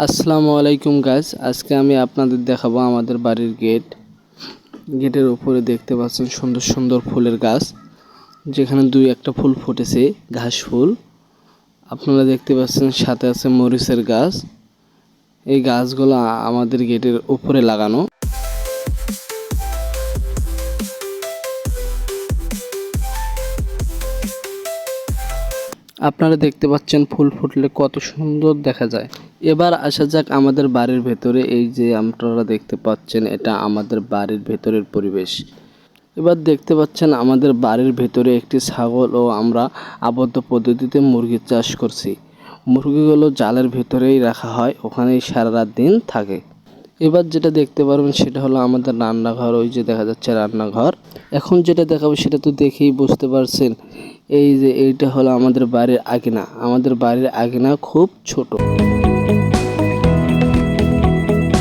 আসসালামু আলাইকুম গাইস, আজকে আমি আপনাদের দেখাবো আমাদের বাড়ির গেটের উপরে দেখতে পাচ্ছেন সুন্দর সুন্দর ফুলের গাছ, যেখানে দুই একটা ফুল ফুটেছে, ঘাস ফুল। আপনারা দেখতে পাচ্ছেন সাথে আছে মরিচের গাছ। এই গাছগুলো আমাদের গেটের উপরে লাগানো। আপনারা দেখতে পাচ্ছেন ফুল ফুটলে কত সুন্দর দেখা যায়। এবার আসা যাক আমাদের বাড়ির ভেতরে। এই যে আপনারা দেখতে পাচ্ছেন, এটা আমাদের বাড়ির ভেতরের পরিবেশ। এবার দেখতে পাচ্ছেন আমাদের বাড়ির ভেতরে একটি ছাগল ও আমরা আবদ্ধ পদ্ধতিতে মুরগির চাষ করছি। মুরগিগুলো জালের ভেতরেই রাখা হয়, ওখানেই সারা রাত দিন থাকে। এবার যেটা দেখতে পারবেন সেটা হলো আমাদের রান্নাঘর। ওই যে দেখা যাচ্ছে রান্নাঘর। এখন যেটা দেখাবো সেটা তো দেখেই বুঝতে পারছেন। এই যে এইটা হলো আমাদের বাড়ির আঙিনা। আমাদের বাড়ির আঙিনা খুব ছোট।